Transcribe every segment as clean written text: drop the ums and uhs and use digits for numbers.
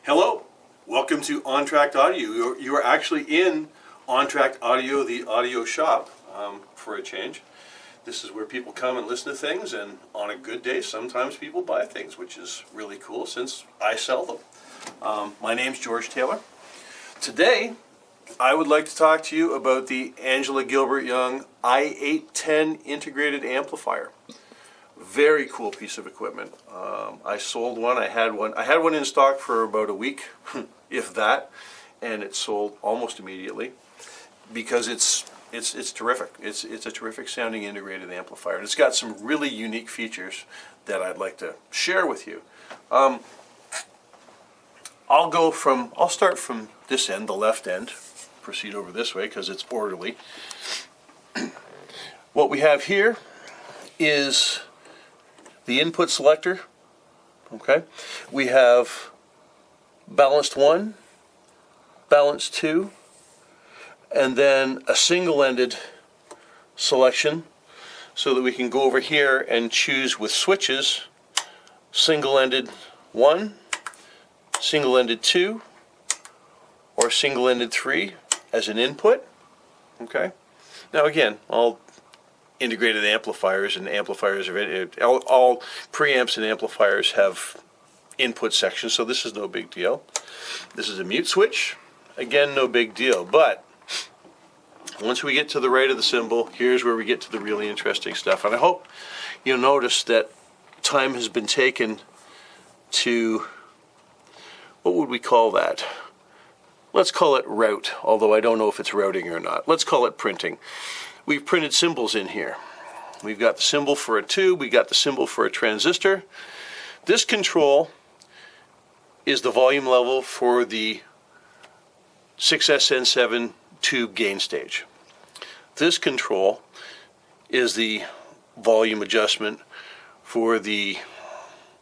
Hello, welcome to Entracte Audio. You are actually in Entracte Audio, the audio shop, for a change. This is where people come and listen to things, and on a good day, sometimes people buy things, which is really cool since I sell them. My name's Geroge Taylor. Today, I would like to talk to you about the Angela-Gilbert Yeung i810 integrated amplifier. Very cool piece of equipment. I sold one. I had one in stock for about a week, if that, and it sold almost immediately because it's terrific. It's a terrific sounding integrated amplifier, and it's got some really unique features that I'd like to share with you. I'll start from this end, the left end, proceed over this way because it's orderly. What we have here is the input selector. Okay, we have balanced 1, balanced 2, and then a single-ended selection so that we can go over here and choose with switches single-ended 1, single-ended 2, or single-ended 3 as an input. Okay, now again, all integrated amplifiers and amplifiers, all preamps and amplifiers have input sections, so this is no big deal. This is a mute switch, again, no big deal. But once we get to the right of the symbol, here's where we get to the really interesting stuff. And I hope you'll notice that time has been taken to, what would we call that? Let's call it route, although I don't know if it's routing or not. Let's call it printing. We've printed symbols in here. We've got the symbol for a tube, we got the symbol for a transistor. This control is the volume level for the 6SN7 tube gain stage. This control is the volume adjustment for the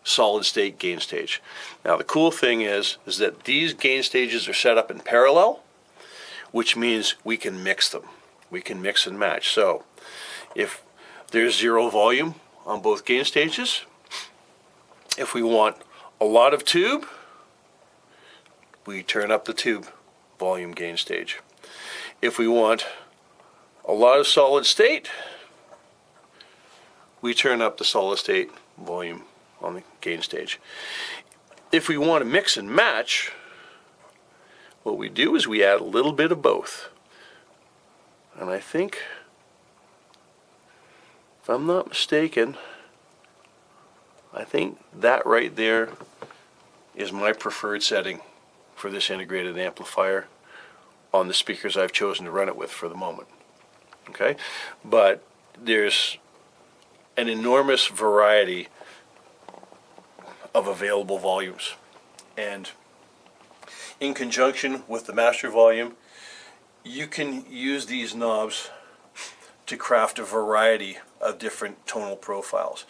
solid state gain stage. Now the cool thing is that these gain stages are set up in parallel, which means we can mix them. We can mix and match. So if there's zero volume on both gain stages, if we want a lot of tube, we turn up the tube volume gain stage. If we want a lot of solid state, we turn up the solid state volume on the gain stage. If we want to mix and match, what we do is we add a little bit of both. And I think, if I'm not mistaken, I think that right there is my preferred setting for this integrated amplifier on the speakers I've chosen to run it with for the moment. Okay? But there's an enormous variety of available volumes. And in conjunction with the master volume, you can use these knobs to craft a variety of different tonal profiles.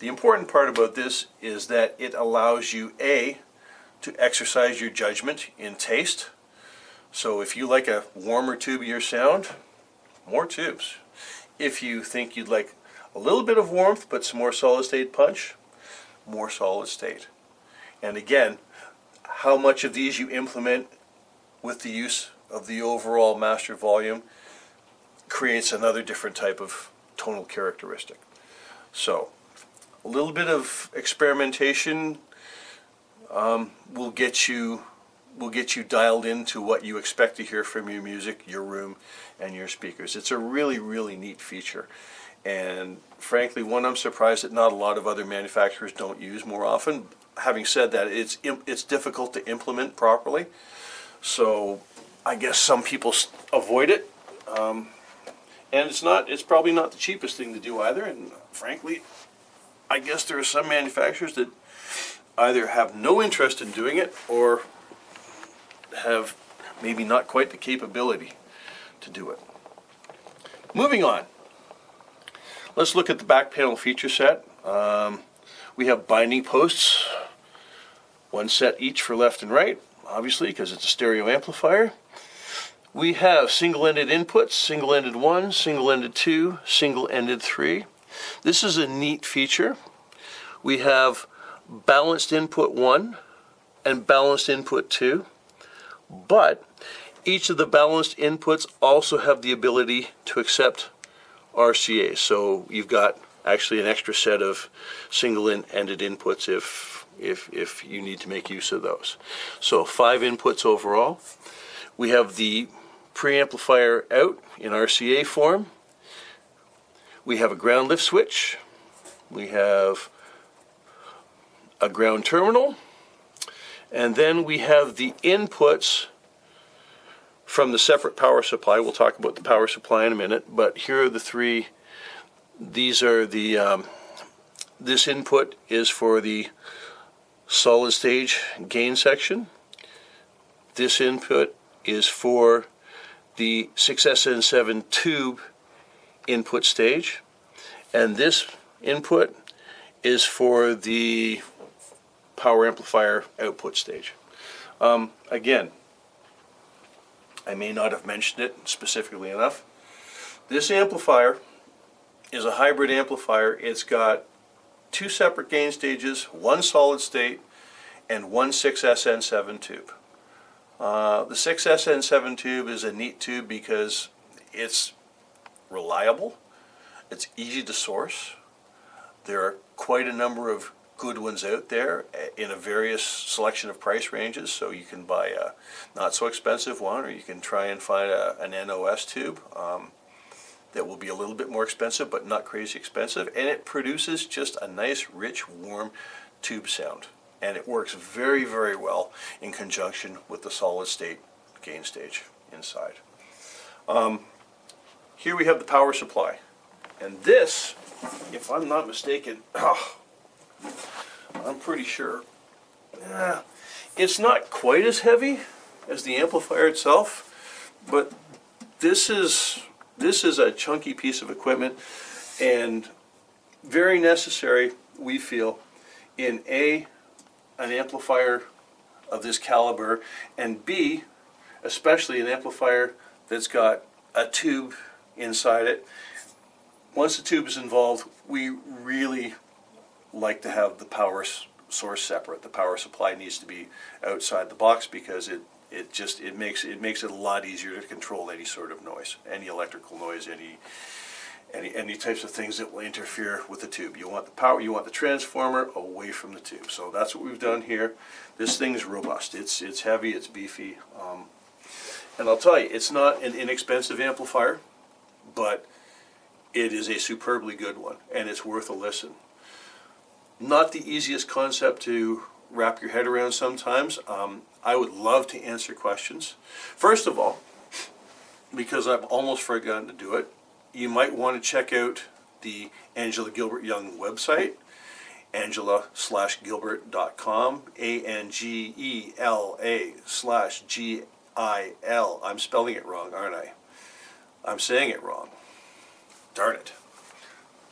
The important part about this is that it allows you, A, to exercise your judgment in taste. So if you like a warmer tubier sound, more tubes. If you think you'd like a little bit of warmth but some more solid state punch, more solid state. And again, how much of these you implement with the use of the overall master volume creates another different type of tonal characteristic. So a little bit of experimentation will get you dialed into what you expect to hear from your music, your room, and your speakers. It's a really, really neat feature, and frankly, one I'm surprised that not a lot of other manufacturers don't use more often. Having said that, it's difficult to implement properly, so I guess some people avoid it, and it's probably not the cheapest thing to do either. And frankly, I guess there are some manufacturers that either have no interest in doing it or have maybe not quite the capability to do it. Moving on, let's look at the back panel feature set. We have binding posts, one set each for left and right, obviously because it's a stereo amplifier. We have single-ended inputs, single-ended 1, single-ended 2, single-ended 3. This is a neat feature. We have balanced input 1 and balanced input too, but each of the balanced inputs also have the ability to accept RCA. So you've got actually an extra set of single-ended inputs if you need to make use of those. So 5 inputs overall. We have the preamplifier out in RCA form. We have a ground lift switch. We have a ground terminal. And then we have the inputs from the separate power supply. We'll talk about the power supply in a minute, but here are the 3. These are the, this input is for the solid stage gain section. This input is for the 6SN7 tube input stage. And this input is for the power amplifier output stage. Again, I may not have mentioned it specifically enough. This amplifier is a hybrid amplifier. It's got 2 separate gain stages, 1 solid state, and 1 6SN7 tube. The 6SN7 tube is a neat tube because it's reliable, it's easy to source. There are quite a number of good ones out there in a various selection of price ranges, so you can buy a not so expensive one, or you can try and find an NOS tube that will be a little bit more expensive but not crazy expensive, and it produces just a nice rich warm tube sound, and it works very, very well in conjunction with the solid state gain stage inside. Here we have the power supply, and this, if I'm not mistaken, I'm pretty sure it's not quite as heavy as the amplifier itself, but this is a chunky piece of equipment and very necessary, we feel, in an amplifier of this caliber, and B, especially an amplifier that's got a tube inside it. Once the tube is involved, we really like to have the power source separate. The power supply needs to be outside the box because it makes it a lot easier to control any sort of noise, any electrical noise, any types of things that will interfere with the tube. You want the power, you want the transformer away from the tube. So that's what we've done here. This thing is robust. It's heavy. It's beefy. And I'll tell you, it's not an inexpensive amplifier, but it is a superbly good one, and it's worth a listen. Not the easiest concept to wrap your head around sometimes. I would love to answer questions. First of all, because I've almost forgotten to do it, you might want to check out the Angela-Gilbert Yeung website, Angela-Gilbert.com, ANGELA/GIL. I'm spelling it wrong, aren't I? I'm saying it wrong. Darn it.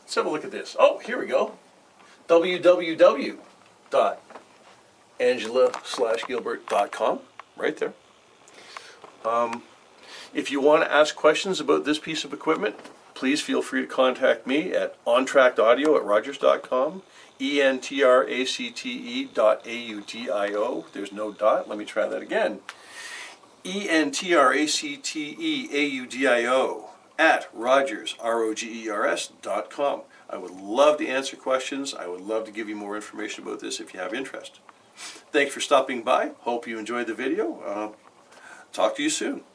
Let's have a look at this. Oh, here we go. www.angela-gilbert.com, right there. If you want to ask questions about this piece of equipment, please feel free to contact me at ontractaudio@rogers.com, entracte.audio. There's no dot. Let me try that again. entracteaudio at Rogers, ROGERS.com. I would love to answer questions. I would love to give you more information about this if you have interest. Thanks for stopping by. Hope you enjoyed the video. Talk to you soon.